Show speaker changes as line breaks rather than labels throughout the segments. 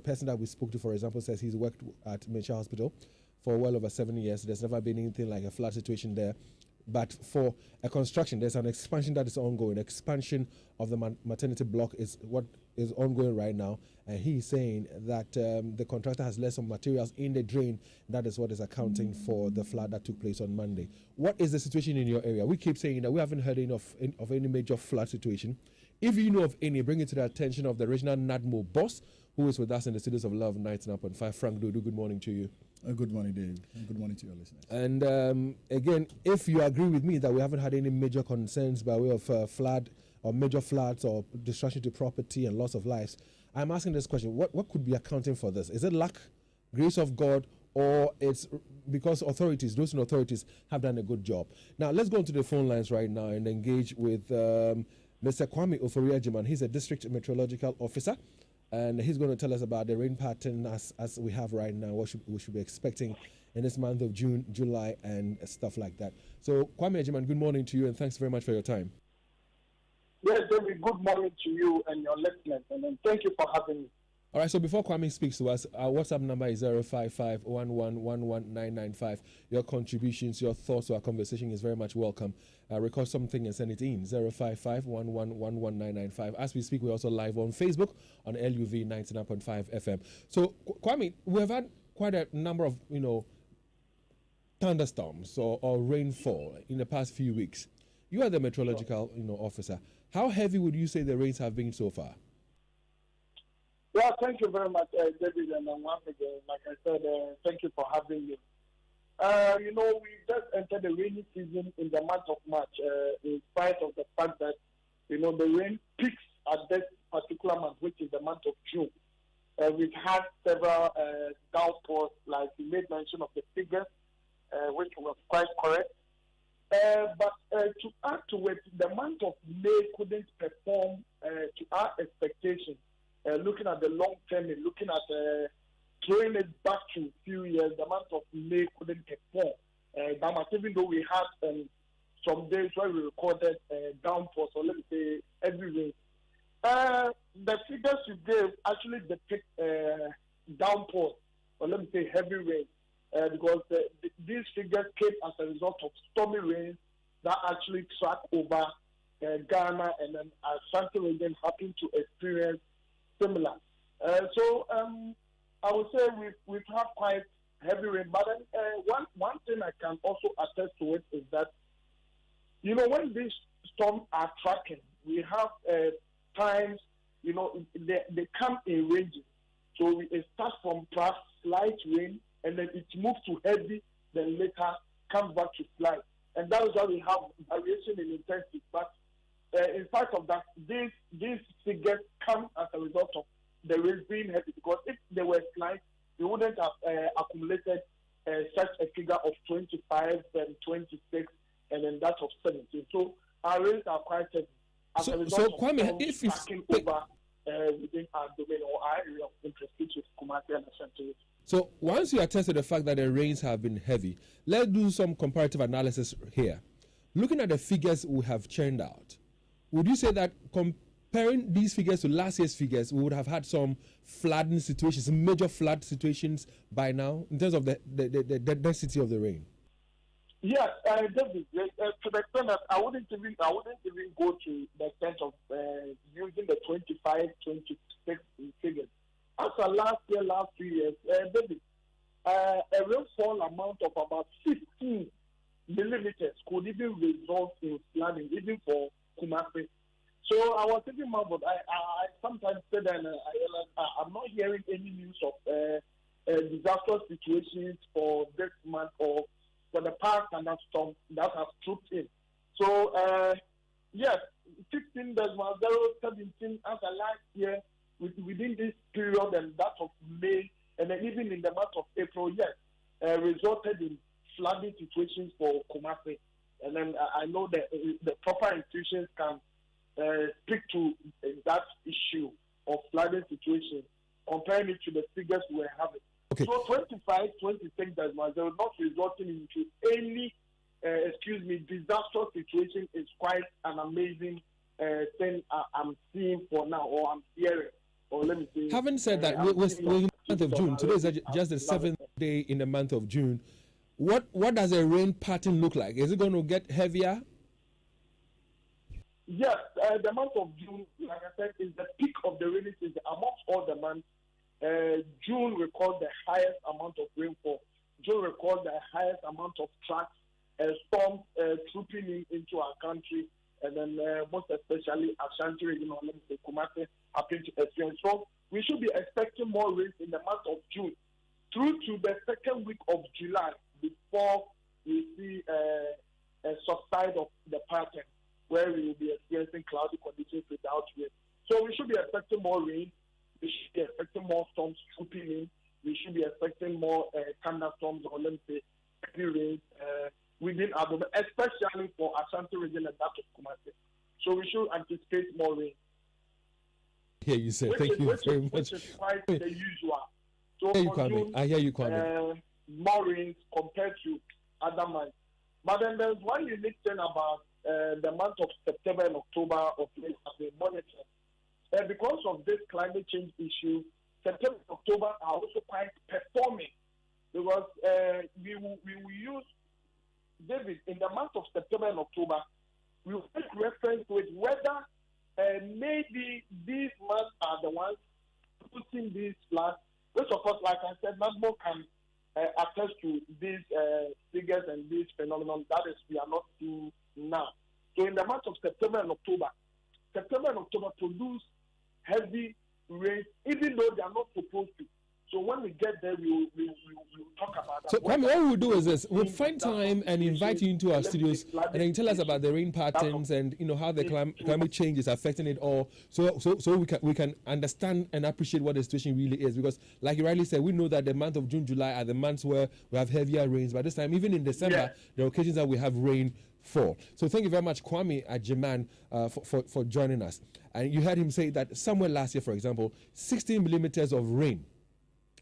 person that we spoke to, for example, says he's worked at Mitchell Hospital for well over 7 years. There's never been anything like a flood situation there. But for a construction, there's an expansion that is ongoing. Expansion of the maternity block is what is ongoing right now. And he's saying that the contractor has left some materials in the drain. That is what is accounting for the flood that took place on Monday. What is the situation in your area? We keep saying that we haven't heard of any major flood situation. If you know of any, bring it to the attention of the regional NADMO boss, who is with us in the studios of Love 99.5. Frank Dodo, good morning to you.
Good morning, Dave. And good morning to your listeners.
And again, if you agree with me that we haven't had any major concerns by way of flood or major floods or destruction to property and loss of lives, I'm asking this question. What could be accounting for this? Is it luck, grace of God, or it's because those in authorities have done a good job? Now, let's go into the phone lines right now and engage with Mr. Kwame Ofori-Agyeman. He's a district meteorological officer. And he's going to tell us about the rain pattern as we have right now, what we should be expecting in this month of June, July, and stuff like that. So, Kwame Agyeman, good morning to you, and thanks very much for your time.
Yes, David, good morning to you and your listeners, and then thank you for having me.
All right, so before Kwame speaks to us, our WhatsApp number is 055-1111-995. Your contributions, your thoughts to our conversation is very much welcome. Record something and send it in, 055-1111-995. As we speak, we're also live on Facebook on LUV 99.5 FM. So, Kwame, we've had quite a number of, thunderstorms or rainfall in the past few weeks. You are the meteorological, officer. How heavy would you say the rains have been so far?
Yeah, thank you very much, David, and once again, like I said, thank you for having me. We just entered the rainy season in the month of March, in spite of the fact that, the rain peaks at this particular month, which is the month of June. We've had several downpours, like you made mention of the figures, which was quite correct. But to add to it, the month of May couldn't perform to our expectations. Looking at the long term and looking at throwing it back to a few years, the month of May couldn't perform that much, even though we had some days where we recorded downpours, or let me say heavy rain. The figures you gave actually depict downpours, or let me say heavy rain, because these figures came as a result of stormy rains that actually tracked over Ghana, and then Ashanti region happened to experience similar. So I would say we've had quite heavy rain. But one thing I can also attest to it is that, when these storms are tracking, we have times, they come in ranges. So it starts from perhaps slight rain, and then it moves to heavy, then later comes back to slight. And that is why we have variation in intensity. But in spite of that, these figures come as a result of the rain being heavy, because if they were slight, we wouldn't have accumulated such a figure of 25, then 26, and then that of 17. So our rains are quite heavy. As a result of
Kwame, if
over within our domain or our area of interest, which is Kumasi and Ashanti.
So once you attest to the fact that the rains have been heavy, let's do some comparative analysis here. Looking at the figures we have churned out, would you say that comparing these figures to last year's figures, we would have had some flooding situations, major flood situations by now, in terms of the density of the rain?
Yes, David, to the extent that I wouldn't even go to the extent of using the 25, 26 figures. As for last 2 years, David, a rainfall amount of about 15 millimeters could even result in flooding, even for Kumasi. So I was thinking about, but I sometimes said that I'm not hearing any news of disastrous situations for this month or for the past thunderstorm that have trooped in. So, yes, 16.017 as a last year within this period, and that of May, and then even in the month of April, yes, resulted in flooding situations for Kumasi. And then I know that the proper institutions can speak to that issue of flooding situation, comparing it to the figures we were having. Okay. So 25, 26 not resulting into any, disastrous situation is quite an amazing thing I'm seeing for now, or I'm hearing. or let me say.
Having said that, we're in the month of June. Today is just the 7th day in the month of June. What does a rain pattern look like? Is it going to get heavier?
Yes, the month of June, like I said, is the peak of the rainy season amongst all the months. June records the highest amount of rainfall. June records the highest amount of tracks, storms trooping into our country, and then most especially Ashanti region, or let me say Kumasi, happen to experience. So we should be expecting more rain in the month of June through to the second week of July before we see a subside of the pattern, where we will be experiencing cloudy conditions without rain. So we should be expecting more rain. We should be expecting more storms trooping in. We should be expecting more thunderstorms, or let me say heavy rain within NADMO, especially for Ashanti region and that of Kumasi. So we should anticipate more rain.
Yeah, you said. Thank you very much.
Which is quite the usual. So
I hear you, Kwame.
More rain compared to other months. But then there's one unique thing about the month of September and October of late have been monitored. Because of this climate change issue, September and October are also quite performing, because we will use, David, in the month of September and October, we will make reference with whether maybe these months are the ones putting these floods, which of course, like I said, NADMO can attest to these figures and these phenomenon that is we are not seeing now. So in the month of September and October produce heavy rain, even though they are not supposed to. So when we get there, we'll talk about that.
So, Kwame, what we'll do is this: we'll find time and invite you into our studios, and then tell us about the rain patterns and how the climate change is affecting it all. So we can understand and appreciate what the situation really is. Because, like you rightly said, we know that the month of June, July are the months where we have heavier rains. But this time, even in December, there are occasions that we have rain fall. So thank you very much, Kwame Ajiman, for joining us. And you heard him say that somewhere last year, for example, 16 millimeters of rain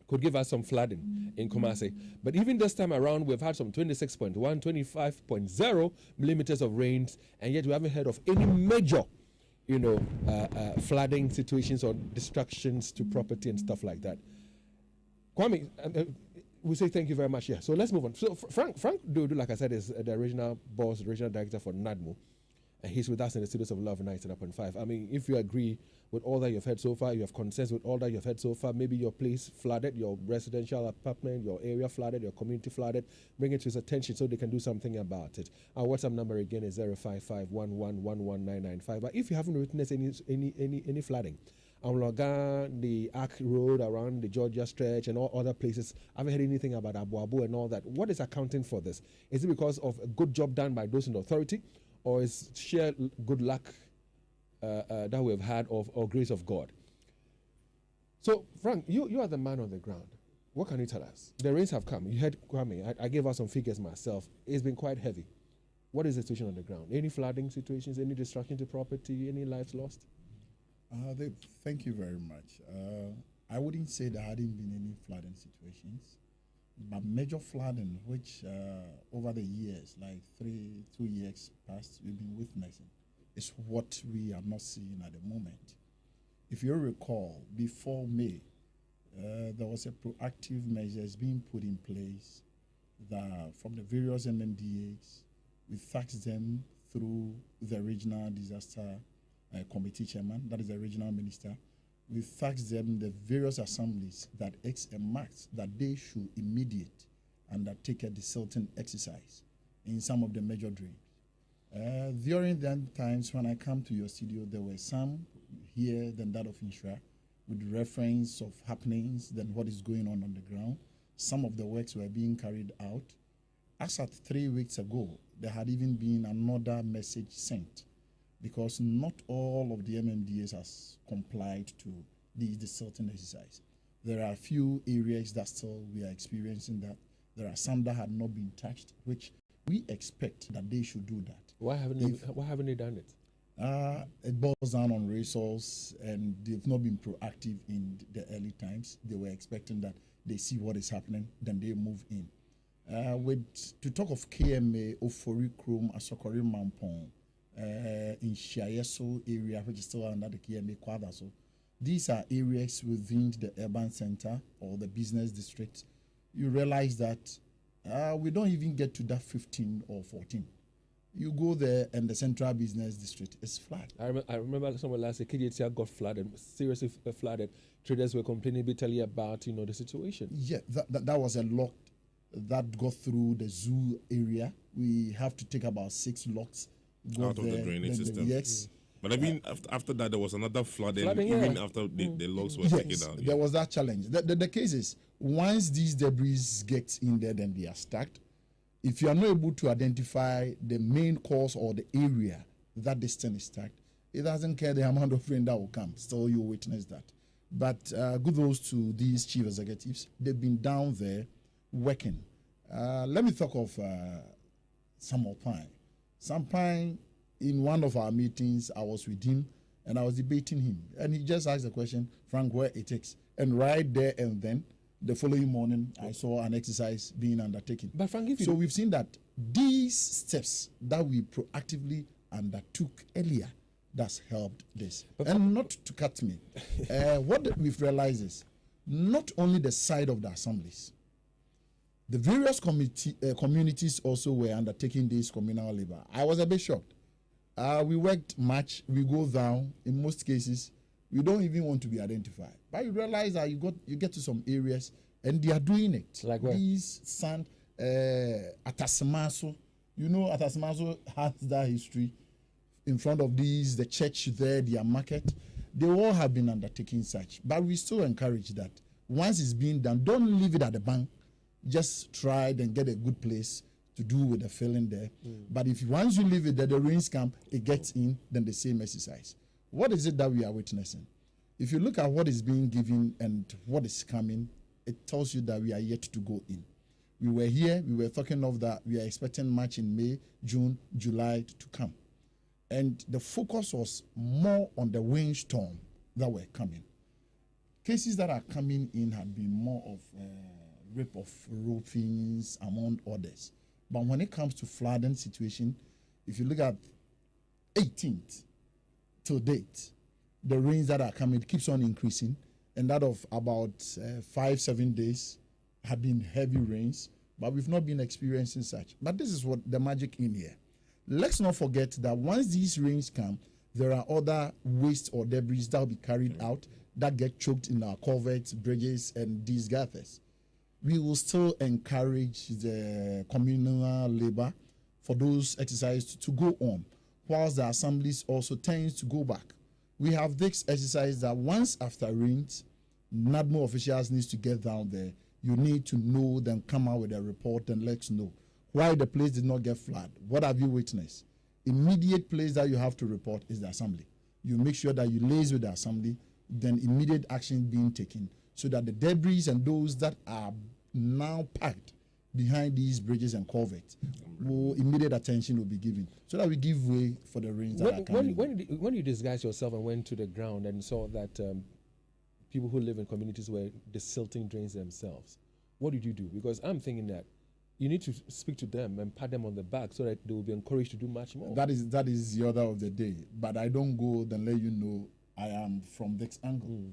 could give us some flooding in Kumasi. But even this time around, we've had some 26.1, 25.0 millimeters of rains, and yet we haven't heard of any major, flooding situations or destructions to property and stuff like that. Kwame, we say thank you very much. Yeah, so let's move on. So Frank Dodo, like I said, is the regional boss, the regional director for NADMO, and he's with us in the studios of Love 99.5. I mean, if you agree with all that you've heard so far, you have concerns with all that you've heard so far, maybe your place flooded, your residential apartment, your area flooded, your community flooded, bring it to his attention so they can do something about it. Our WhatsApp number again is 05511119995. But if you haven't witnessed any flooding, the Ark Road around the Georgia stretch and all other places, I haven't heard anything about Abu Abu and all that. What is accounting for this? Is it because of a good job done by those in authority, or is sheer good luck that we've had or grace of God? So, Frank, you are the man on the ground. What can you tell us? The rains have come. You heard Kwame. I gave out some figures myself. It's been quite heavy. What is the situation on the ground? Any flooding situations? Any destruction to property? Any lives lost?
Thank you very much. I wouldn't say there hadn't been any flooding situations, but major flooding, which over the years, like 2 years past, we've been witnessing, is what we are not seeing at the moment. If you recall, before May, there was a proactive measures being put in place that from the various MMDAs. We taxed them through the regional disaster committee chairman, that is the regional minister. We taxed them, the various assemblies, that X and marks that they should immediate undertake a desilting exercise in some of the major drains. During that times when I come to your studio, there were some here than that of Inshra, with reference of happenings than what is going on the ground. Some of the works were being carried out. As at 3 weeks ago, there had even been another message sent, because not all of the MMDAs has complied to the desilting exercise. There are a few areas that still we are experiencing that. There are some that had not been touched, which we expect that they should do that.
Why haven't they done it?
It boils down on resource, and they've not been proactive in the early times. They were expecting that they see what is happening, then they move in. To talk of KMA, Ofori Krom, Asokori Mampong, in Shiayeso area, which is still under the KMA Kwadaso, these are areas within the urban center or the business district. You realize that we don't even get to that 15 or 14. You go there and the central business district is flat.
I remember someone last year, KJTR got flooded, seriously flooded. Traders were complaining bitterly about, the situation.
Yeah, that was a lock that got through the zoo area. We have to take about 6 locks.
Out of the drainage system.
Yes.
But I mean, after that, there was another flooding even after the logs were taken out.
There was that challenge. The case is, once these debris get in there, then they are stacked. If you are not able to identify the main cause or the area that this thing is stacked, it doesn't care the amount of rain that will come. Still, you witness that. But kudos to these chief executives. They've been down there working. Let me talk of Samuel Pine. Sam Pine, in one of our meetings, I was with him and I was debating him. And he just asked the question, Frank, where it takes. And right there and then, the following morning, I saw an exercise being undertaken.
But Frank,
so we've seen that these steps that we proactively undertook earlier, that's helped this. And not to cut me, what we've realized is not only the side of the assemblies, the various communities also were undertaking this communal labor. I was a bit shocked. We worked much, we go down, in most cases, we don't even want to be identified. But you realize that you get to some areas and they are doing it.
Like where?
These sand, Atasmaso. Atasmaso has that history. In front of these, the church there, their market, they all have been undertaking such. But we still encourage that once it's being done, don't leave it at the bank. Just try and get a good place to do with the filling there. But if once you leave it there, the rains come, it gets in, then the same exercise. What is it that we are witnessing? If you look at what is being given and what is coming, it tells you that we are yet to go in. We were here, we were talking of that we are expecting much in May, June, July to come. And the focus was more on the windstorm that were coming. Cases that are coming in have been more of rape of roofings, among others. But when it comes to flooding situation, if you look at 18th, to date, the rains that are coming keeps on increasing, and that of about 5-7 days have been heavy rains, but we've not been experiencing such. But this is what the magic in here. Let's not forget that once these rains come, there are other waste or debris that will be carried out that get choked in our culverts, bridges, and these gathers. We will still encourage the communal labor for those exercises to go on, whilst the assemblies also tends to go back. We have this exercise that once after rains, NADMO officials need to get down there. You need to know, then come out with a report and let us know why the place did not get flooded. What have you witnessed? Immediate place that you have to report is the assembly. You make sure that you liaise with the assembly, then immediate action being taken so that the debris and those that are now packed behind these bridges and culverts, immediate attention will be given so that we give way for the rains that are coming.
When you disguised yourself and went to the ground and saw that people who live in communities were desilting drains themselves, what did you do? Because I'm thinking that you need to speak to them and pat them on the back so that they will be encouraged to do much more.
That is the order of the day. But I don't go and let you know I am from this angle.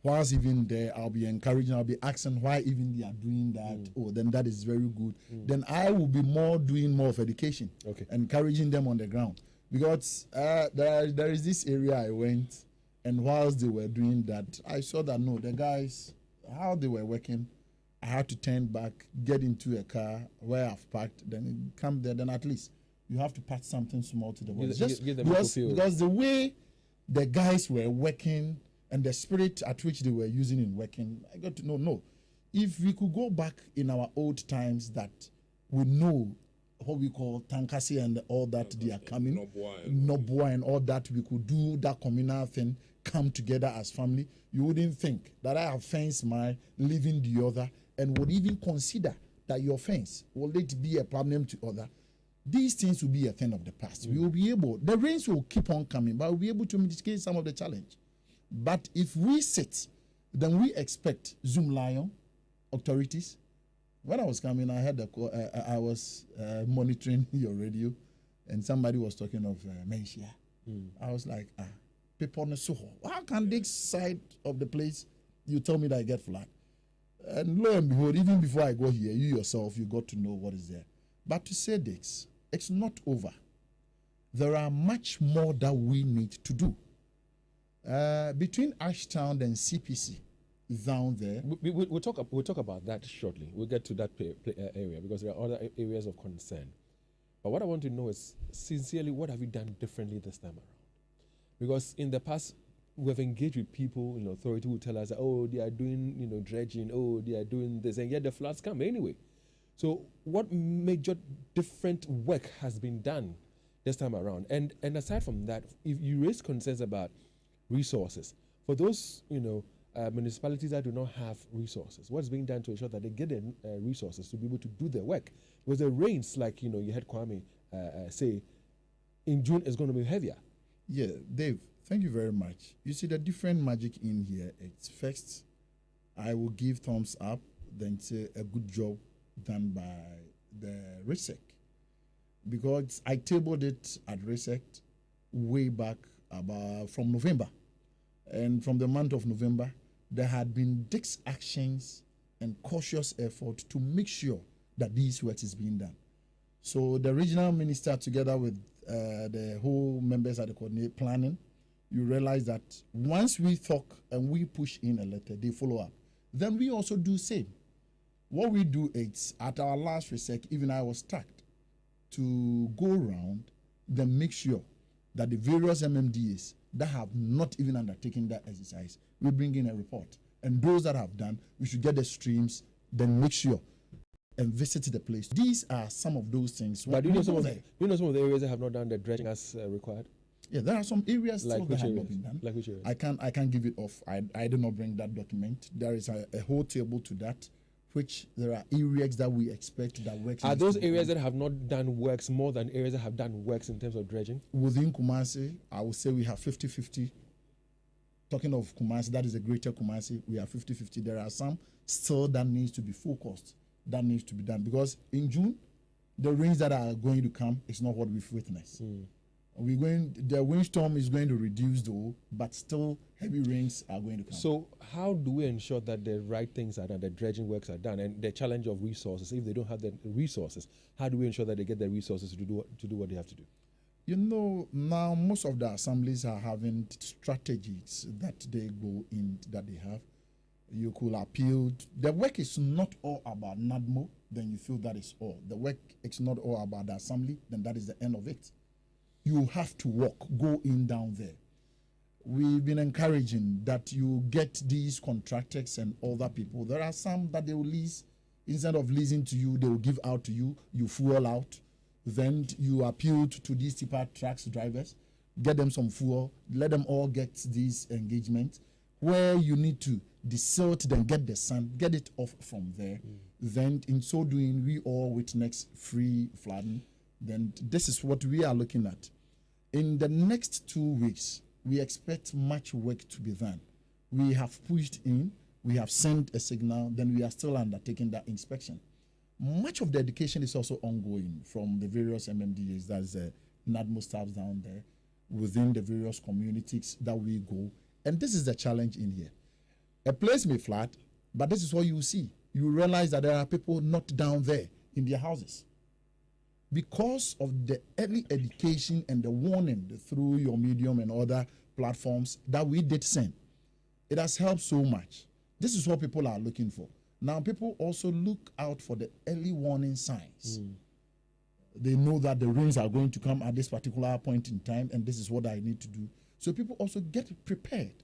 Whilst even there, I'll be encouraging, I'll be asking why even they are doing that. Oh, then that is very good. Then I will be doing more of education, encouraging them on the ground. Because there is this area I went, and whilst they were doing that, I saw that the guys, how they were working, I had to turn back, get into a car where I've parked, then come there, then at least you have to patch something small to the body. Because the way the guys were working, and the spirit at which they were using in working, I got to know, if we could go back in our old times that we know what we call Tankasi and all that they are coming, Noboa and all that, we could do that communal thing, come together as family, you wouldn't think that I have fence my leaving the other and would even consider that your fence, will it be a problem to other? These things will be a thing of the past. We will be able, the rains will keep on coming, but we'll be able to mitigate some of the challenge. But if we sit, then we expect Zoom Lion authorities. When I was coming, I had I was monitoring your radio, and somebody was talking of Menchia. I was like, people on the soho. How can this side of the place you tell me that I get flood? And lo and behold, even before I go here, you yourself, you got to know what is there. But to say this, it's not over. There are much more that we need to do. Between Ashtown and CPC, down there.
We'll talk about that shortly. We'll get to that area because there are other areas of concern. But what I want to know is, sincerely, what have you done differently this time around? Because in the past, we've engaged with people in authority who tell us, that, oh, they are doing, dredging, oh, they are doing this, and yet the floods come anyway. So what major different work has been done this time around? And aside from that, if you raise concerns about resources, for those, municipalities that do not have resources, what's being done to ensure that they get the resources to be able to do their work? Because the rains, like, you had Kwame say, in June is going to be heavier.
Yeah, Dave, thank you very much. You see, the different magic in here, it's first, I will give thumbs up, then say a good job done by the RISEC. Because I tabled it at RISEC way back from November. And from the month of November, there had been disk actions and cautious effort to make sure that these work is being done. So the regional minister, together with the whole members at the coordinate planning, you realize that once we talk and we push in a letter, they follow up. Then we also do same. What we do is, at our last RISEC, even I was tasked to go around, then make sure that the various MMDAs that have not even undertaken that exercise, we bring in a report. And those that have done, we should get the streams, then make sure and visit the place. These are some of those things.
But do you know some of the areas that have not done the dredging as required?
Yeah, there are some areas
like
still that have not been done.
Like which areas?
I can't give it off. I did not bring that document. There is a whole table to that, which there are areas that we expect that works.
Are those areas that have not done works more than areas that have done works in terms of dredging?
Within Kumasi, I would say we have 50-50. Talking of Kumasi, that is a greater Kumasi, we have 50-50. There are some still that needs to be focused, that needs to be done. Because in June, the rains that are going to come is not what we've witnessed. The windstorm is going to reduce though, but still heavy rains are going to come. So
how do we ensure that the right things are done, the dredging works are done, and the challenge of resources, if they don't have the resources, how do we ensure that they get the resources to do what they have to do?
Now most of the assemblies are having strategies that they go in, that they have. You could appeal. The work is not all about NADMO, then you feel that is all. The work is not all about the assembly, then that is the end of it. You have to walk, go in down there. We've been encouraging that you get these contractors and other people. There are some that they will lease. Instead of leasing to you, they will give out to you. You fuel out. Then you appeal to these tipper trucks drivers, get them some fuel, let them all get these engagements. Where you need to desilt, then get the sand, get it off from there. Then in so doing, we all witness free flooding. Then this is what we are looking at. In the next 2 weeks, we expect much work to be done. We have pushed in, we have sent a signal, then we are still undertaking that inspection. Much of the education is also ongoing from the various MMDAs, that's the NADMO staffs down there, within the various communities that we go. And this is the challenge in here. A place may flood, but this is what you see. You realize that there are people not down there in their houses. Because of the early education and the warning through your medium and other platforms that we did send, it has helped so much. This is what people are looking for. Now, people also look out for the early warning signs. They know that the rains are going to come at this particular point in time, and this is what I need to do. So people also get prepared.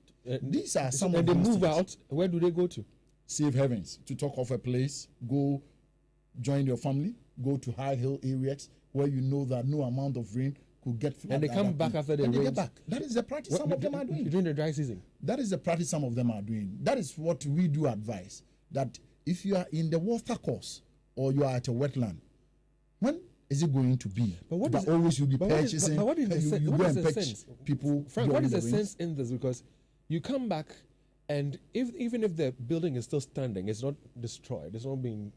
These are some of the
things. And they move
things.
out. Where do they go to?
Safe havens. To talk of a place, go join your family, go to high hill areas where you know that no amount of rain could get flooded.
And they come back after the rain.
They get back. That is the practice some of them are doing.
During the dry season.
That is the practice some of them are doing. That is what we do advise. That if you are in the water course or you are at a wetland, when is it going to be?
But what is
always you'll be purchasing.
But what is the sense? What is the sense?
People.
Frank, what is the sense in this? Because you come back, and even if the building is still standing, it's not destroyed. It's not being.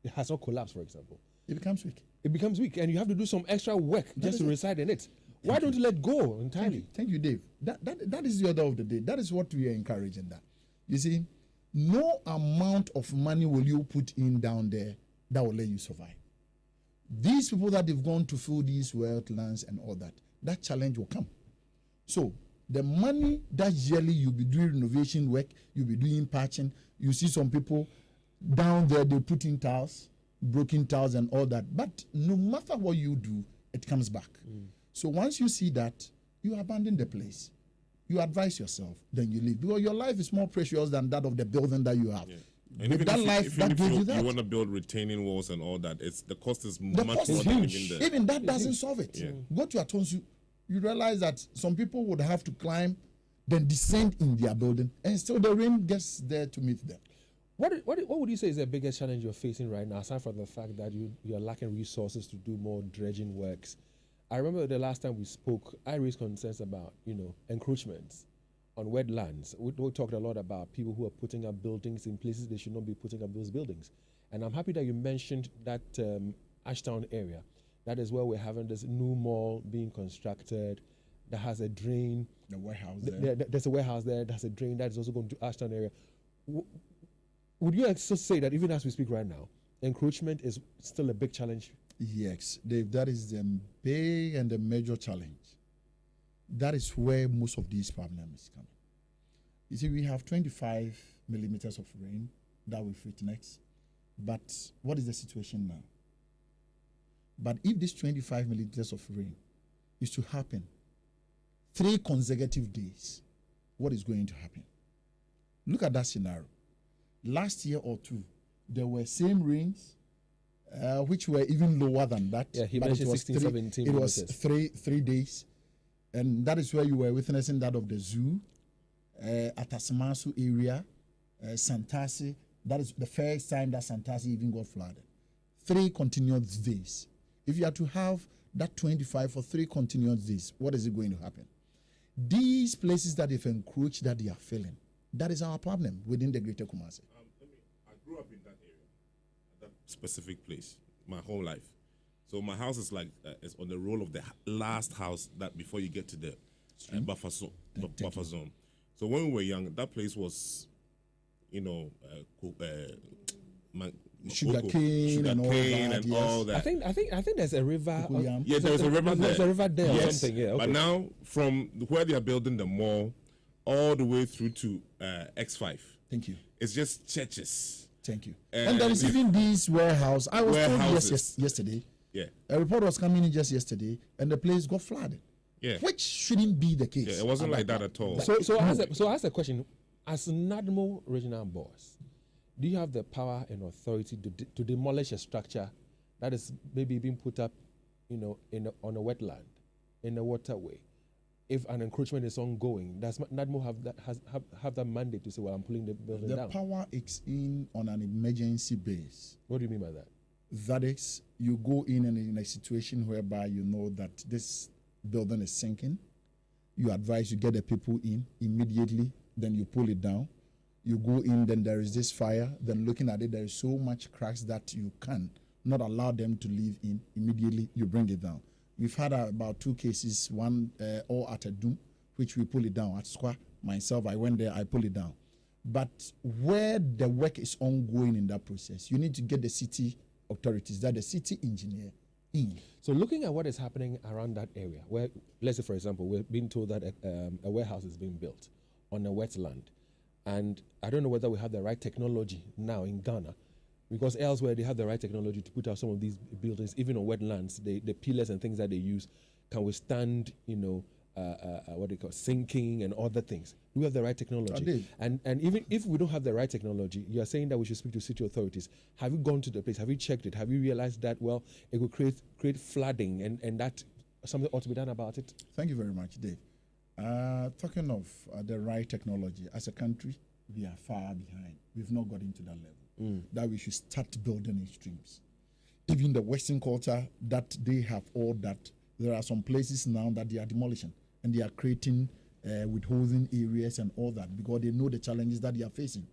It has not collapsed, for example.
It becomes weak.
It becomes weak, and you have to do some extra work just to reside in it. Why don't you let go entirely?
Thank you, Dave. That is the order of the day. That is what we are encouraging. That you see, no amount of money will you put in down there that will let you survive. These people that have gone to fill these wetlands and all that challenge will come. So the money that yearly you'll be doing renovation work, you'll be doing patching. You see some people down there, they put in tiles, broken tiles and all that. But no matter what you do, it comes back. So once you see that, you abandon the place. You advise yourself, then you leave. Because your life is more precious than that of the building that you have. Yeah.
And with that life, that gives you that. You want to build retaining walls and all that, the cost is much more than
huge. Even that doesn't solve it. Yeah. Go to Atonsu, you realize that some people would have to climb, then descend in their building, and still the rain gets there to meet them.
What would you say is the biggest challenge you're facing right now, aside from the fact that you're lacking resources to do more dredging works? I remember the last time we spoke, I raised concerns about, encroachments on wetlands. We talked a lot about people who are putting up buildings in places they should not be putting up those buildings. And I'm happy that you mentioned that Ashtown area. That is where we're having this new mall being constructed that has a drain.
The warehouse there.
There's a warehouse there. There's a drain that is also going to Ashtown area. Would you also say that even as we speak right now, encroachment is still a big challenge?
Yes, Dave, that is the big and the major challenge. That is where most of these problems come. You see, we have 25 millimeters of rain that we witness, but what is the situation now? But if this 25 millimeters of rain is to happen 3 consecutive days, what is going to happen? Look at that scenario. Last year or 2, there were same rains, which were even lower than that.
Yeah, he mentioned 16, 17
It was 3 days. And that is where you were witnessing that of the zoo, Atasamasu area, Santasi. That is the first time that Santasi even got flooded. 3 continuous days. If you are to have that 25 for 3 continuous days, what is it going to happen? These places that they've encroached, that they are filling, that is our problem within the Greater Kumasi.
I grew up in that area, that specific place, my whole life. So my house is it's on the roll of the last house that before you get to the buffer zone. So when we were young, that place was,
sugar cane and all that.
I think there's a river.
There's a river there.
There's a river there or something. Yeah. Okay.
But now from where they are building the mall, all the way through to X5.
Thank you.
It's just churches.
Thank you. And there is even this warehouse. I was told yesterday.
Yeah.
A report was coming in just yesterday, and the place got flooded.
Yeah.
Which shouldn't be the case.
Yeah, it wasn't like that at all.
So I ask a question. As NADMO regional boss, do you have the power and authority to demolish a structure that is maybe being put up, on a wetland, in a waterway? If an encroachment is ongoing, does NADMO have that mandate to say, well, I'm pulling the building down?
The power is in on an emergency base.
What do you mean by that?
That is, you go in and in a situation whereby you know that this building is sinking. You advise, you get the people in immediately, then you pull it down. You go in, then there is this fire, then looking at it, there is so much cracks that you can not allow them to live in. Immediately, you bring it down. We've had about 2 cases, one all at a doom, which we pull it down. At Square, myself, I went there, I pull it down. But where the work is ongoing in that process, you need to get the city authorities, that the city engineer in.
So looking at what is happening around that area, where, let's say, for example, we're being told that a warehouse is being built on a wetland. And I don't know whether we have the right technology now in Ghana, because elsewhere they have the right technology to put out some of these buildings, even on wetlands. The pillars and things that they use can withstand, what they call sinking and other things. Do we have the right technology? And even if we don't have the right technology, you are saying that we should speak to city authorities. Have you gone to the place? Have you checked it? Have you realized that, well, it could create flooding and that something ought to be done about it?
Thank you very much, Dave. Talking of the right technology, as a country, we are far behind. We've not got into that level that we should start building in streams. Even the Western culture, that they have all that. There are some places now that they are demolishing and they are creating withholding areas and all that because they know the challenges that they are facing.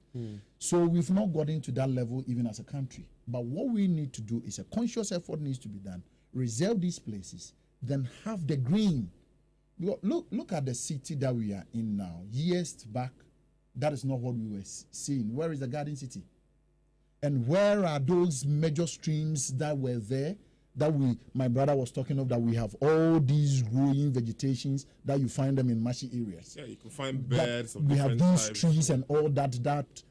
So we've not got into that level even as a country. But what we need to do is a conscious effort needs to be done. Reserve these places, then have the green Look at the city that we are in now. Years back, that is not what we were seeing. Where is the Garden City? And where are those major streams that were there that my brother was talking of, that we have all these growing vegetations that you find them in marshy areas?
Yeah, you can find birds of
we have
different
these
types.
trees and all that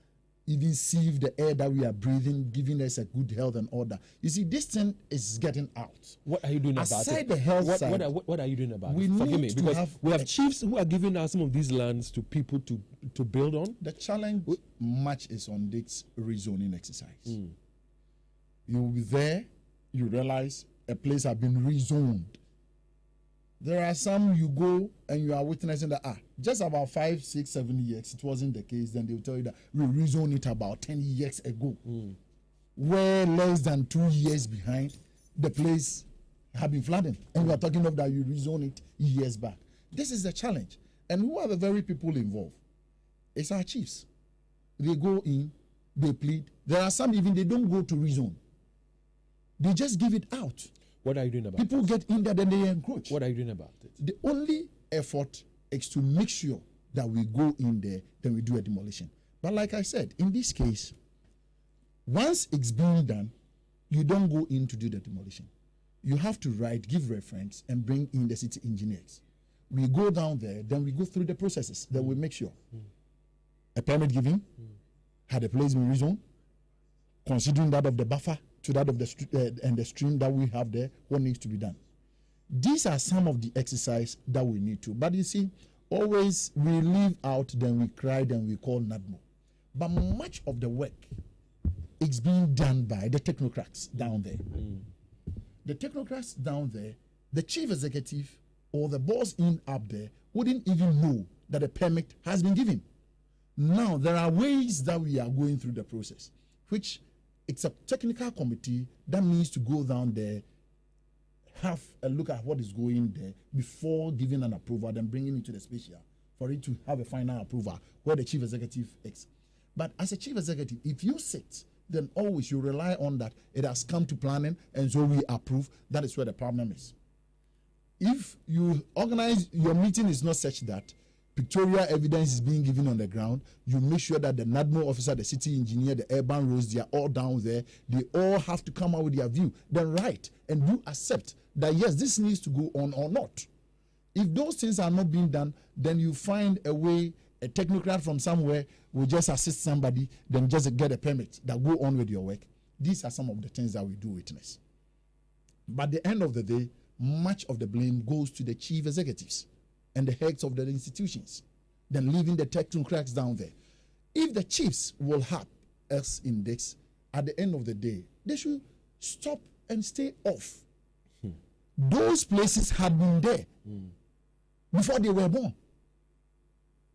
even sieve the air that we are breathing, giving us a good health and all that. You see, this thing is getting out.
What are you doing about it?
Aside the health side,
what are you doing about
we
it? Forgive me,
need to
because we have chiefs who are giving out some of these lands to people to build on.
The challenge much is on this rezoning exercise. You'll be there, you realize a place has been rezoned. There are some you go and you are witnessing that just about 5, 6, 7 years it wasn't the case. Then they'll tell you that we rezoned it about 10 years ago. Where less than 2 years behind, the place have been flooding, and we are talking of that you rezone it years back. This is the challenge. And who are the very people involved? It's our chiefs. They go in, they plead. There are some even they don't go to rezone. They just give it out.
What are you doing about
People get in there, then they encroach.
What are you doing about it?
The only effort is to make sure that we go in there, then we do a demolition. But like I said, in this case, once it's being done, you don't go in to do the demolition. You have to give reference, and bring in the city engineers. We go down there, then we go through the processes. Then we make sure a permit given, had a place been rezoned, considering that of the buffer to that of the and the stream that we have there, what needs to be done. These are some of the exercise that we need to. But you see, always we leave out, then we cry, then we call NADMO. But much of the work is being done by the technocrats down there. The technocrats down there, the chief executive or the boss in up there wouldn't even know that a permit has been given. Now, there are ways that we are going through the process, which it's a technical committee that needs to go down there, have a look at what is going there before giving an approval, then bringing it to the special for it to have a final approval where the chief executive is. But as a chief executive, if you sit, then always you rely on that it has come to planning and so we approve. That is where the problem is. If you organize your meeting is not such that pictorial evidence is being given on the ground, you make sure that the NADMO officer, the city engineer, the urban roads, they are all down there. They all have to come out with their view. Then write and you accept that yes, this needs to go on or not. If those things are not being done, then you find a way, a technocrat from somewhere will just assist somebody, then just get a permit that go on with your work. These are some of the things that we do witness. But at the end of the day, much of the blame goes to the chief executives and the heads of the institutions, then leaving the technocrats down there. If the chiefs will help us in this, at the end of the day, they should stop and stay off. Those places had been there before they were born.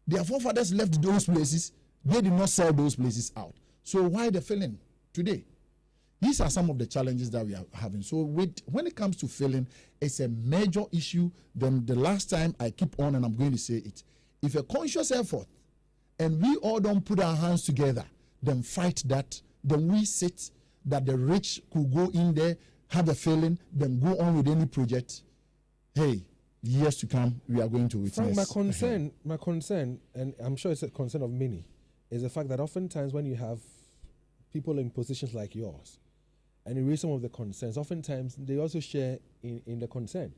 Their forefathers left those places. They did not sell those places out. So why the filling today? These are some of the challenges that we are having. So when it comes to filling, it's a major issue. Then the last time I keep on and I'm going to say it. If a conscious effort and we all don't put our hands together, then fight that, then we sit that the rich could go in there, have a filling, then go on with any project. Hey, years to come, we are going to witness.
Frank, my concern, and I'm sure it's a concern of many, is the fact that oftentimes when you have people in positions like yours, and you raise some of the concerns, oftentimes they also share in the concern.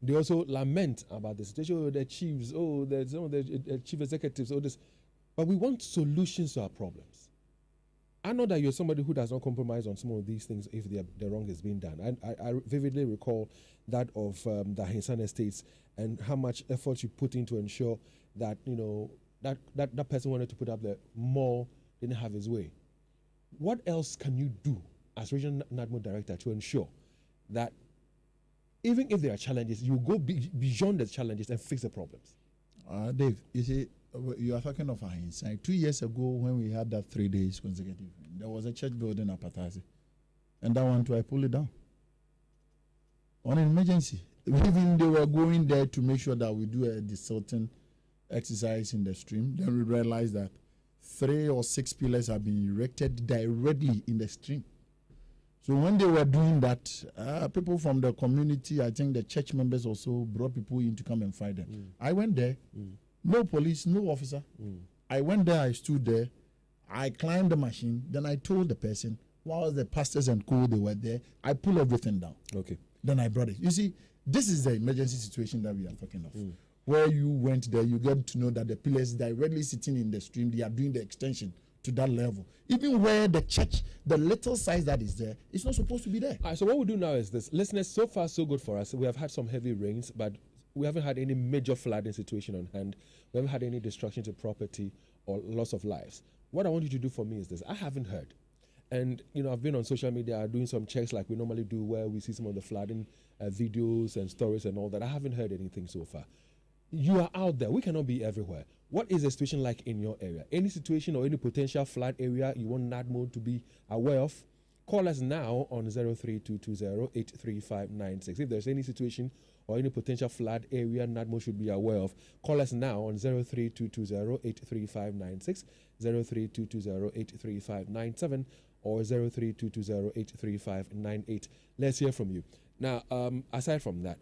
They also lament about the situation. Oh, the chiefs, some of the chief executives, this. But we want solutions to our problems. I know that you're somebody who does not compromise on some of these things if the wrong is being done. I vividly recall that of the Hinsan Estates and how much effort you put in to ensure that, that person wanted to put up the mall didn't have his way. What else can you do as regional NADMO director to ensure that even if there are challenges, you go beyond the challenges and fix the problems?
Dave, you see, you are talking of our insight. 2 years ago, when we had that 3 days consecutive, there was a church building at Patasi, and that one too, I pulled it down on an emergency. Even they were going there to make sure that we do a desilting exercise in the stream. Then we realized that 3 or 6 pillars have been erected directly in the stream. So when they were doing that, people from the community, I think the church members also brought people in to come and fight them. I went there, no police, no officer. I went there, I stood there, I climbed the machine, then I told the person, while the pastors and co, they were there, I pulled everything down.
Okay.
Then I brought it. You see, this is the emergency situation that we are talking of. Where you went there, you get to know that the pillars directly sitting in the stream, they are doing the extension to that level. Even where the church, the little size that is there, it's not supposed to be there.
All right, so what we'll do now is this. Listeners, so far so good for us. We have had some heavy rains, but we haven't had any major flooding situation on hand. We haven't had any destruction to property or loss of lives. What I want you to do for me is this. I haven't heard. And, I've been on social media doing some checks like we normally do where we see some of the flooding videos and stories and all that. I haven't heard anything so far. You are out there. We cannot be everywhere. What is the situation like in your area? Any situation or any potential flood area you want NADMO to be aware of? Call us now on 03220-83596. If there's any situation or any potential flood area NADMO should be aware of, call us now on 03220-83596, 03220-83597, or 03220-83598. Let's hear from you. Now, aside from that,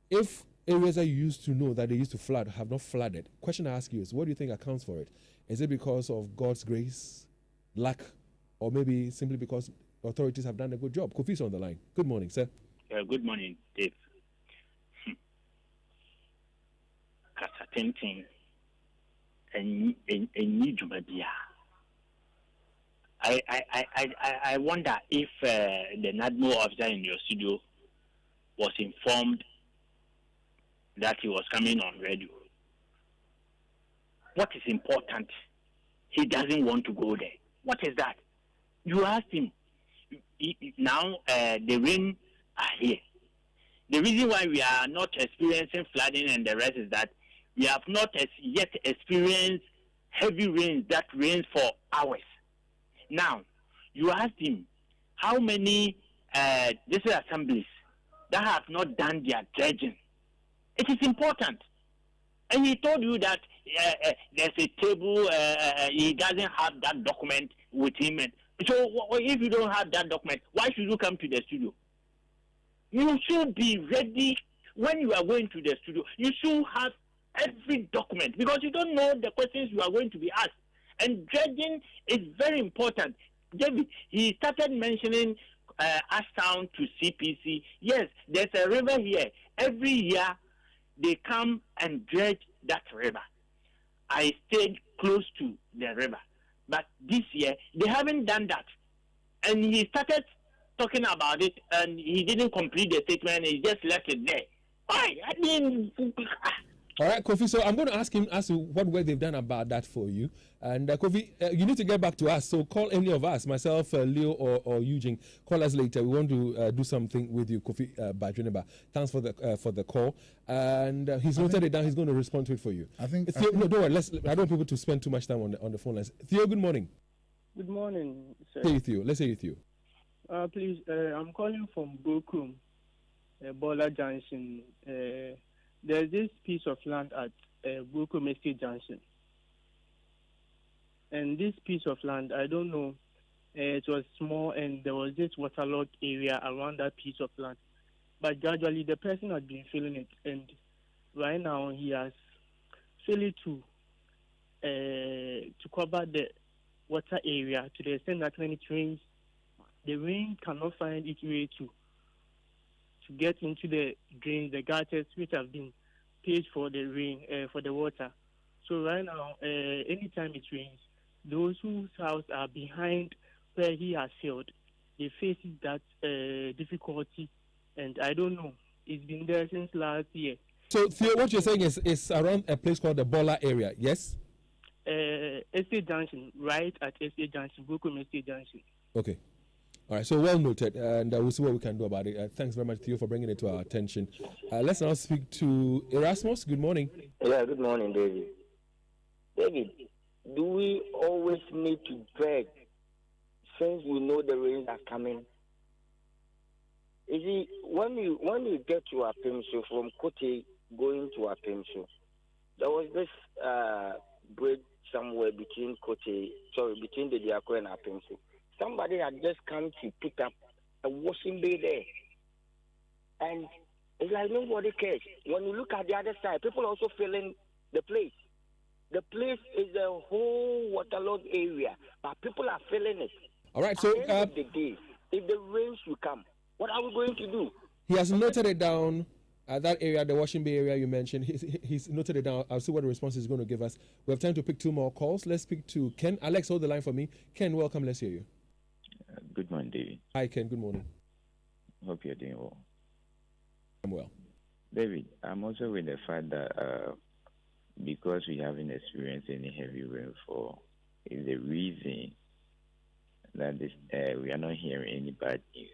if areas that you used to know that they used to flood have not flooded, question I ask you is, what do you think accounts for it? Is it because of God's grace, luck, or maybe simply because authorities have done a good job? Kofi's on the line. Good morning, sir.
Good morning, Dave. Kasatenting and need to be. I wonder if the NADMO officer in your studio was informed that he was coming on radio. What is important? He doesn't want to go there. What is that? You asked him. Now the rain are here. The reason why we are not experiencing flooding and the rest is that we have not yet experienced heavy rains that rains for hours. Now, you asked him how many district assemblies that have not done their dredging. It is important. And he told you that there's a table, he doesn't have that document with him. And so if you don't have that document, why should you come to the studio? You should be ready when you are going to the studio. You should have every document because you don't know the questions you are going to be asked. And dredging is very important. David, he started mentioning Ashtown to CPC. Yes, there's a river here. Every year, they come and dredge that river. I stayed close to the river. But this year, they haven't done that. And he started talking about it, and he didn't complete the statement. He just left it there. Why? I mean...
All right, Kofi, so I'm going to ask him as to what work they've done about that for you. And Kofi, you need to get back to us. So call any of us, myself, Leo, or Eugene. Call us later. We want to do something with you, Kofi Bajuniba. Thanks for the call. And he's noted it down. He's going to respond to it for you. Theo, no, don't worry. I don't want people to spend too much time on the phone lines. Theo, good morning.
Good morning, sir.
Hey, Theo. Let's say with you.
Please, I'm calling from Bokum, Bola Junction. There's this piece of land at Bokum Estate Junction. And this piece of land, I don't know, it was small and there was this waterlogged area around that piece of land. But gradually the person has been filling it. And right now he has filled it to cover the water area to the extent that when it rains, the rain cannot find its way to get into the drains, the gutters which have been paid for the rain, for the water. So right now, anytime it rains, those whose house are behind where he has filled, they face that difficulty. And I don't know, it's been there since last year.
So Theo, what you're saying is around a place called the Bola area, yes?
Estate Junction, right at Estate Junction, Bokum Estate Junction.
Okay. All right, so well noted, and we'll see what we can do about it. Thanks very much, Theo, for bringing it to our attention. Let's now speak to Erasmus. Good morning.
Yeah, good morning, David. David, do we always need to beg since we know the rains are coming? You see, when you get to Apimso, from Akuetteh going to Apimso, there was this bridge somewhere between the Diako and Apimso. Somebody had just come to put up a washing bay there. And it's like nobody cares. When you look at the other side, people also fill in the place. The place is a whole waterlogged area, but people are filling it.
All right,
At
so
the end of the day, if the rain should come, what are we going to do?
he has noted it down. That area, the Washington Bay area you mentioned, he's noted it down. I'll see what the response is going to give us. We have time to pick 2 more calls. Let's speak to Ken. Alex, hold the line for me. Ken, welcome. Let's hear you.
Good morning, David.
Hi, Ken. Good morning.
Hope you're doing well.
I'm well.
David, I'm also with the fact that because we haven't experienced any heavy rainfall, is the reason that this, we are not hearing any bad news.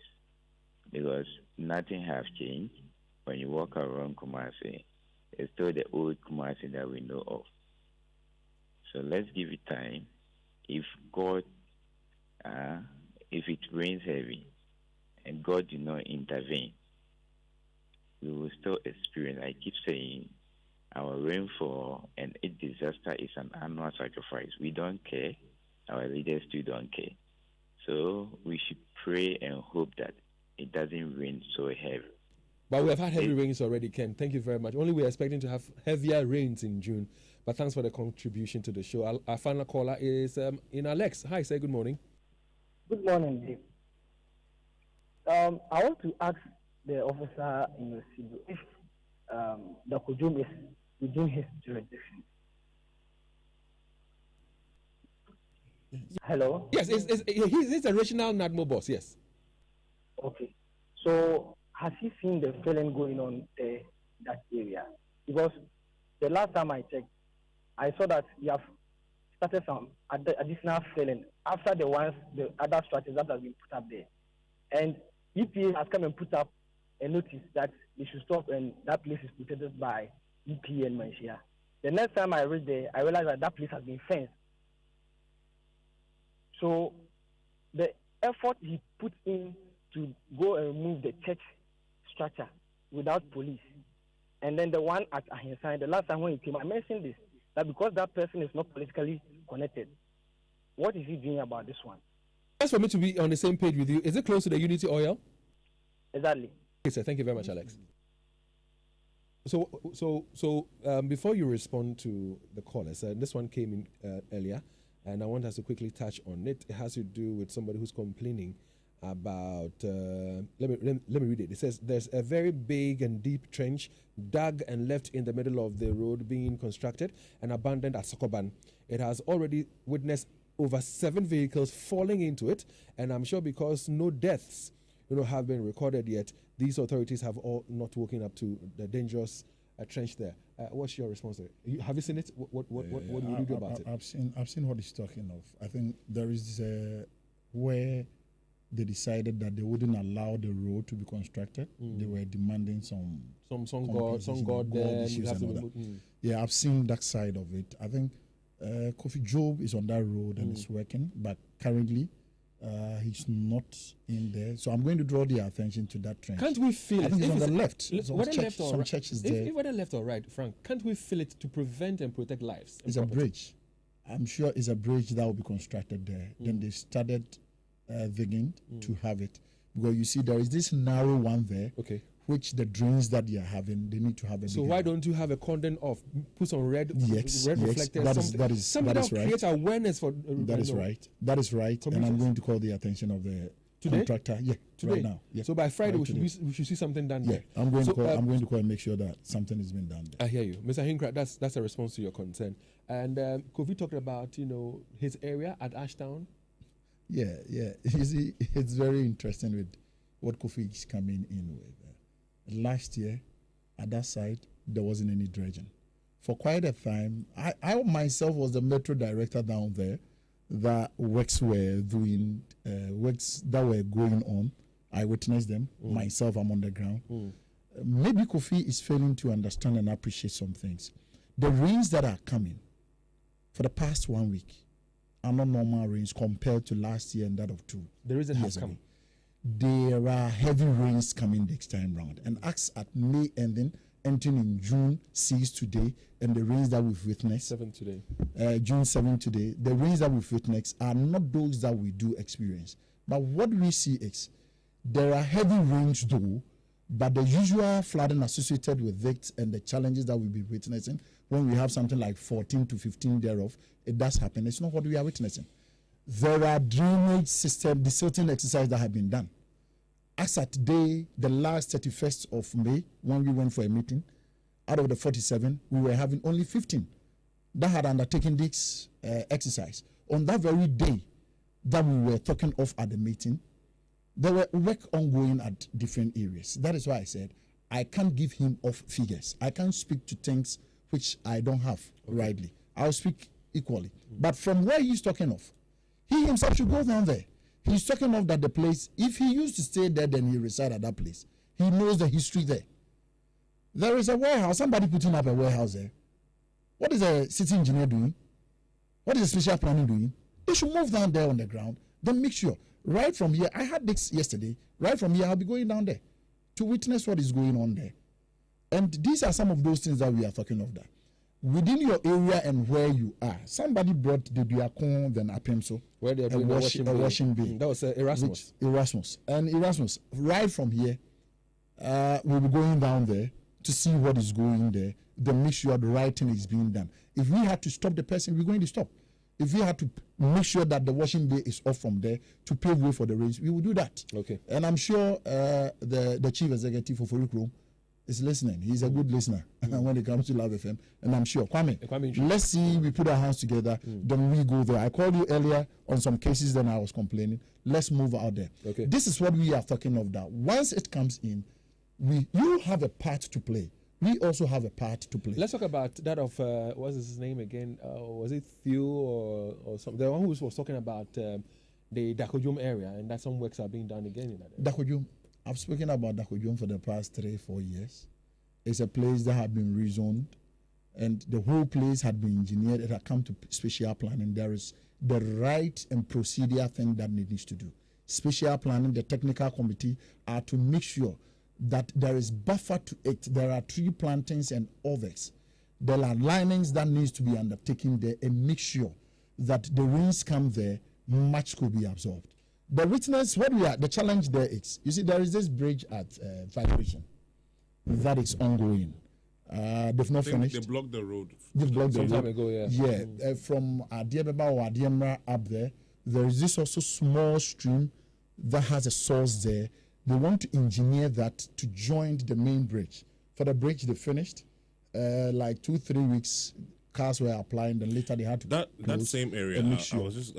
Because nothing has changed. When you walk around Kumasi, it's still the old Kumasi that we know of. So let's give it time. If God, if it rains heavy and God did not intervene, we will still experience, I keep saying, our rainfall and its disaster is an annual sacrifice. We don't care. Our leaders still don't care. So we should pray and hope that it doesn't rain so heavy.
But we have had heavy rains already, Ken. Thank you very much. Only we're expecting to have heavier rains in June. But thanks for the contribution to the show. Our final caller is in Alex. Hi, say good morning.
Good morning, Dave. I want to ask the officer in the city if the Kujum is within his jurisdiction. Hello?
Yes, he's a regional NADMO boss, yes.
Okay. So has he seen the filling going on there, that area? Because the last time I checked, I saw that you have started some additional filling after the other structures that have been put up there. And EPA has come and put up a notice that they should stop and that place is protected by EPA and Malaysia. The next time I read there, I realized that place has been fenced. So the effort he put in to go and remove the church structure without police, and then the one at Ahinsan, the last time when he came, I mentioned this, that because that person is not politically connected, what is he doing about this one?
Just for me to be on the same page with you, is it close to the Unity Oil?
Exactly.
Okay, sir. Thank you very much, Alex. So before you respond to the callers, this one came in earlier, and I want us to quickly touch on it. It has to do with somebody who's complaining about, let me read it. It says, there's a very big and deep trench dug and left in the middle of the road being constructed and abandoned at Sokoban. It has already witnessed over 7 vehicles falling into it, and I'm sure because no deaths have been recorded yet, these authorities have all not woken up to the dangerous trench there. What's your response to it? Have you seen it? What would you do about it?
I've seen what he's talking of. I think there is where they decided that they wouldn't allow the road to be constructed. They were demanding some God issues and all that. Yeah, I've seen that side of it. I think Kofi Job is on that road and is working, but currently he's not in there. So I'm going to draw their attention to that trench.
Can't we feel it?
I think it's on the left.
Some
churches there.
Whether left or right, Frank, can't we feel it to prevent and protect lives?
It's a bridge. I'm sure it's a bridge that will be constructed there. Then they started digging to have it. Because you see, there is this narrow one there, which the drains that they are having, they need to have a
So why don't you have a cordon off, put some red reflectors?
That is right.
Create awareness for
that is right. That is right. And I'm going to call the attention of the contractor. Yeah,
today.
Right now. Yeah.
So by Friday we should see something done there.
I'm going to call and make sure that something has been done there.
I hear you, Mr. Hinkra. That's a response to your concern. And Kofi talked about his area at Ashtown.
Yeah. You see, it's very interesting with what Kofi is coming in with. Last year, at that site, there wasn't any dredging. For quite a time, I myself was the metro director down there. That works were doing, works that were going on. I witnessed them. Myself, I'm on the ground. Maybe Kofi is failing to understand and appreciate some things. The rains that are coming for the past 1 week are not normal rains compared to last year and that of 2
years ago.
There are heavy rains coming next time round. And acts at May ending, entering in June 6 today, and the rains that we've witnessed.
7 today.
June 7 today. The rains that we've witnessed are not those that we do experience. But what we see is There are heavy rains though, but the usual flooding associated with it and the challenges that we'll be witnessing when we have something like 14 to 15 thereof, it does happen. It's not what we are witnessing. There are drainage system, the certain exercises that have been done. As at the last 31st of May, when we went for a meeting, out of the 47, we were having only 15 that had undertaken this exercise. On that very day that we were talking of at the meeting, there were work ongoing at different areas. That is why I said I can't give him off figures. I can't speak to things which I don't have rightly. I'll speak equally. But from where he's talking of, he himself should go down there. He's talking of that the place, if he used to stay there, then he reside at that place. He knows the history there. There is a warehouse, somebody putting up a warehouse there. What is a city engineer doing? What is a special planning doing? They should move down there on the ground, then make sure. Right from here, I had this yesterday, right from here, I'll be going down there to witness what is going on there. And these are some of those things that we are talking of that. Within your area and where you are, somebody brought the Duakon, then Apemso,
where they are doing
a washing bay.
That was Erasmus.
Erasmus, right from here, we'll be going down there to see what is going there, then make sure the right thing is being done. If we had to stop the person, we're going to stop. If we had to make sure that the washing bay is off from there to pave way for the rains, we will do that.
Okay.
And I'm sure the chief executive of Orikrom is listening. He's a good listener when it comes to Love FM. And I'm sure. Kwame, let's see, we put our hands together, then we go there. I called you earlier on some cases, then I was complaining. Let's move out there.
Okay.
This is what we are talking of now. Once it comes in, you have a part to play. We also have a part to play.
Let's talk about that of, what's his name again? Was it Theo or something? The one who was talking about the Dakojum area and that some works are being done again in that area.
Dakojum. I've spoken about Dakojum for the past 3-4 years. It's a place that had been rezoned and the whole place had been engineered. It had come to special planning. There is the right and procedure thing that needs to do. Special planning, the technical committee are to make sure that there is buffer to it. There are tree plantings and others. There are linings that needs to be undertaken there and make sure that the rains come there, much could be absorbed. The witness, the challenge there is, you see, there is this bridge at Vibration that is ongoing. They've not finished.
They blocked the road.
They've blocked the road.
Some time ago, yeah.
Yeah, from Adiabeba or Adiamra up there is this also small stream that has a source there. They want to engineer that to join the main bridge. For the bridge, they finished. Like 2-3 weeks, cars were applying, then later they had to
that same area. I was just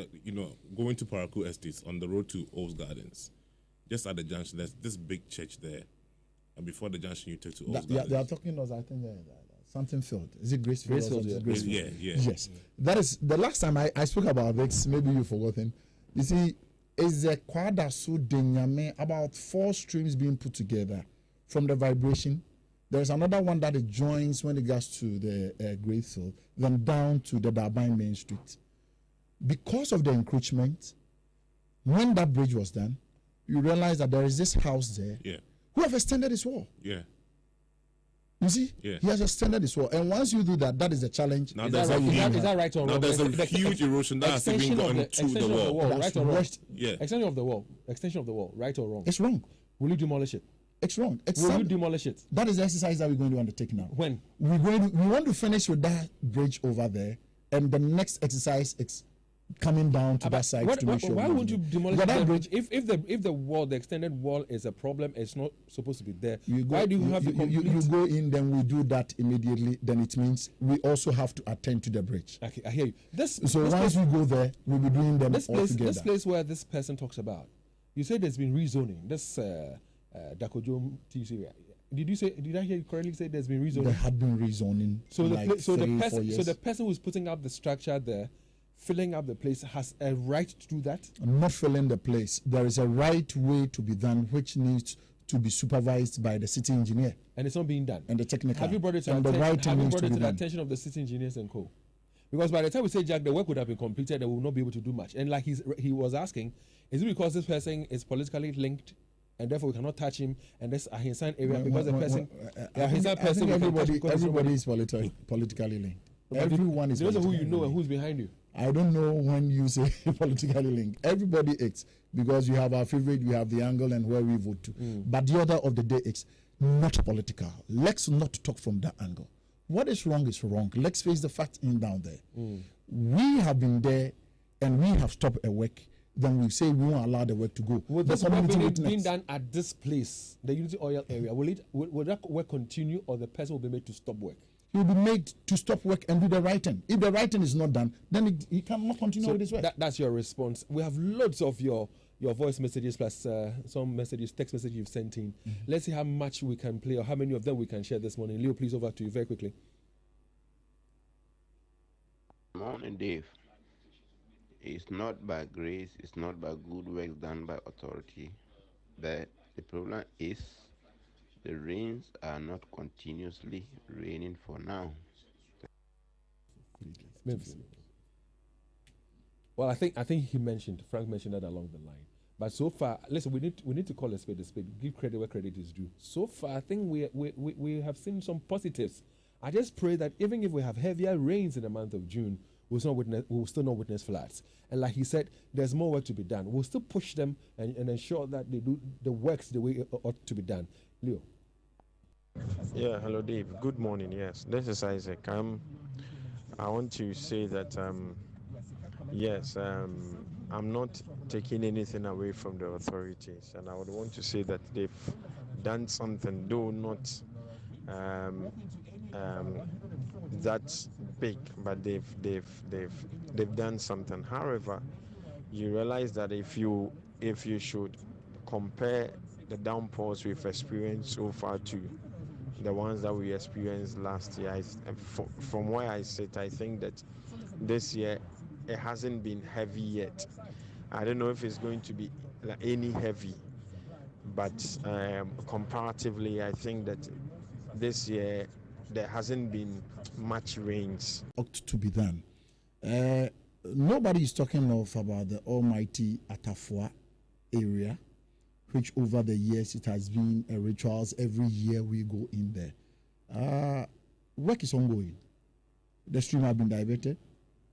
going to Parakou Estates on the road to O's Gardens. Just at the junction, there's this big church there. And before the junction, you take to O's Gardens.
They are talking us, I think, something field. Is it Gracefield?
Gracefield,
yeah.
Yes. That is the last time I spoke about this. Maybe you've forgotten. You see, is a quadra so denyame, about 4 streams being put together from the Vibration. There's another one that it joins when it gets to the Gracefield, then down to the Dabine Main Street. Because of the encroachment, when that bridge was done, you realize that there is this house there who have extended his wall.
Yeah.
You see?
Yeah.
He has extended his wall. And once you do that, that is a challenge.
Now
is that right or wrong?
Now there's a huge erosion that has even gotten to the wall.
Right or wrong?
Yeah.
Extension of the wall, right or wrong?
It's wrong.
Will you demolish it?
It's wrong.
Will you demolish it?
That is the exercise that we're going to undertake now.
When?
We want to finish with that bridge over there, and the next exercise is coming down to that side to make sure.
Why won't you demolish
that bridge?
If the wall, the extended wall, is a problem, it's not supposed to be there.
Why do you have to complete? You go in, then we do that immediately. Then it means we also have to attend to the bridge.
Okay, I hear you.
Once we go there, we'll be doing them all together.
This place where this person talks about, you said there's been rezoning. This Dakojum TC area. Did I hear you correctly say there's been rezoning?
There had been rezoning. So
the person who's putting up the structure there, filling up the place, has a right to do that?
Not filling the place. There is a right way to be done, which needs to be supervised by the city engineer.
And it's not being done.
And the technical.
Have you brought it to the attention of the city engineers and co? Because by the time we say, Jack, the work would have been completed, they will not be able to do much. And like he was asking, is it because this person is politically linked and therefore we cannot touch him, and this Ahinsan area because the person,
everybody is politically linked. Everyone is.
Those are who you know and who's behind you.
I don't know when you say politically linked. Everybody acts because you have our favorite, we have the angle and where we vote to. But the order of the day is not political. Let's not talk from that angle. What is wrong is wrong. Let's face the facts in down there. We have been there and we have stopped a work. Then we say we won't allow the work to go.
Will this work being done at this place, the Unity Oil area, will that work continue, or the person will be made to stop work?
He will be made to stop work and do the right thing. If the right thing is not done, then he cannot continue with his work.
That's your response. We have loads of your voice messages plus some messages, text messages you've sent in. Let's see how much we can play or how many of them we can share this morning. Leo, please, over to you very quickly.
Morning, Dave. It's not by grace, it's not by good works done by authority. The problem is the rains are not continuously raining for now.
Well, I think Frank mentioned that along the line. But so far, listen, we need to call a spade a spade. Give credit where credit is due. So far, I think we have seen some positives. I just pray that even if we have heavier rains in the month of June, we will still not witness floods. And like he said, there's more work to be done. We'll still push them and ensure that they do the works the way it ought to be done. Leo.
Yeah, hello, Dave. Good morning. Yes, this is Isaac. I want to say that, yes, I'm not taking anything away from the authorities, and I would want to say that they've done something, though not that big, but they've done something. However, you realize that if you should compare the downpours we've experienced so far to the ones that we experienced last year, from where I sit, I think that this year it hasn't been heavy yet. I don't know if it's going to be any heavy, but comparatively, I think that this year there hasn't been much rains.
Ought to be done. Nobody is talking about the almighty Atafua area, which over the years it has been a rituals. Every year we go in there. Work is ongoing. The stream has been diverted.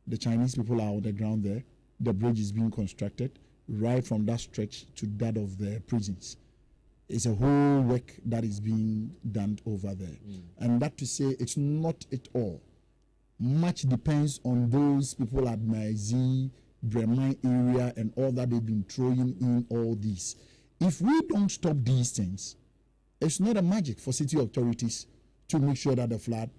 The Chinese people are on the ground there. The bridge is being constructed right from that stretch to that of the prisons. It's a whole work that is being done over there. And that to say, it's not at all. Much depends on those people at Maizi, Bremen area, and all that they've been throwing in all these. If we don't stop these things, it's not a magic for city authorities to make sure that the flood,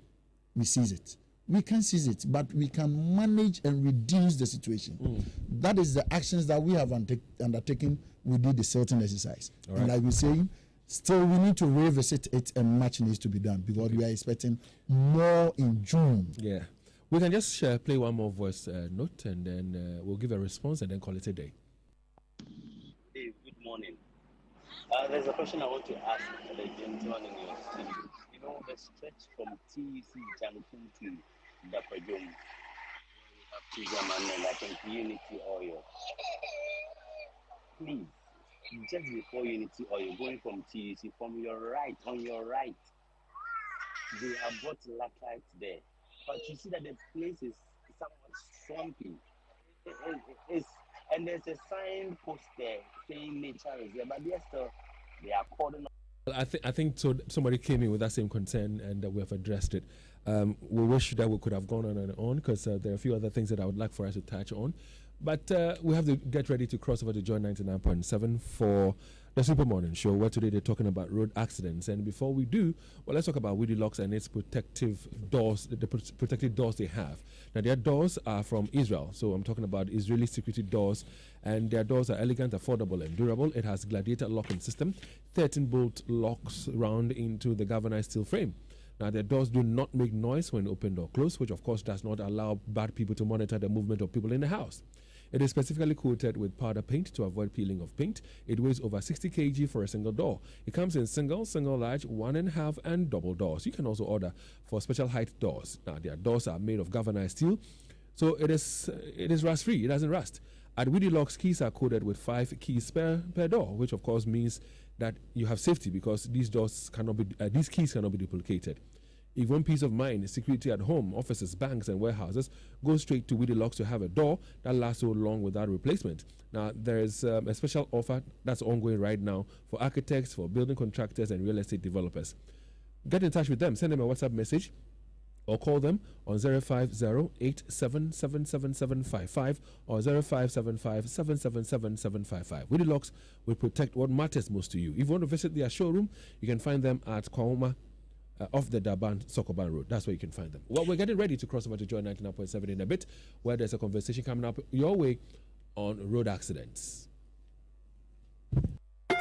we seize it. We can seize it, but we can manage and reduce the situation. That is the actions that we have undertaken. We did the certain exercise. Right. And like we're saying, still we need to revisit it and much needs to be done because we are expecting more in June.
Yeah. We can just play one more voice note and then we'll give a response and then call it a day.
Hey, good morning. There's a question I want to ask the gentleman in your studio. You know, the stretch from TEC Junction to Dapajom, where we have Tigaman and I think Unity Oil. Please, just before Unity Oil, going from TEC, from your right, on your right, they have got laterite there. But you see that the place is somewhat swampy. And there's a sign post there saying nature is there, but they are calling.
I think so. Somebody came in with that same concern, and we have addressed it. We wish that we could have gone on and on because there are a few other things that I would like for us to touch on. But we have to get ready to cross over to Joy 99.7 for the Super Morning Show, where today they're talking about road accidents. And before we do, well, let's talk about Woody Locks and its protective doors, the protective doors they have. Now, their doors are from Israel, so I'm talking about Israeli security doors, and their doors are elegant, affordable, and durable. It has gladiator locking system, 13-bolt locks round into the galvanized steel frame. Now, their doors do not make noise when opened or closed, which of course does not allow bad people to monitor the movement of people in the house. It is specifically coated with powder paint to avoid peeling of paint. It weighs over 60 kg for a single door. It comes in single, large, 1.5, and double doors. You can also order for special height doors. Now, their doors are made of galvanized steel, so it is rust-free. It doesn't rust. At Woody Locks, keys are coded with 5 keys per door, which of course means that you have safety because these keys cannot be duplicated. If you want peace of mind, security at home, offices, banks, and warehouses, go straight to Weedy Locks to have a door that lasts so long without replacement. Now, there is a special offer that's ongoing right now for architects, for building contractors, and real estate developers. Get in touch with them. Send them a WhatsApp message or call them on 050-8777-755 or 0575-777-755. Weedy Locks will protect what matters most to you. If you want to visit their showroom, you can find them at Kwahoma, off the Durban Sokoban Road. That's where you can find them. Well, we're getting ready to cross over to Joy 99.7 in a bit, where there's a conversation coming up your way on road accidents.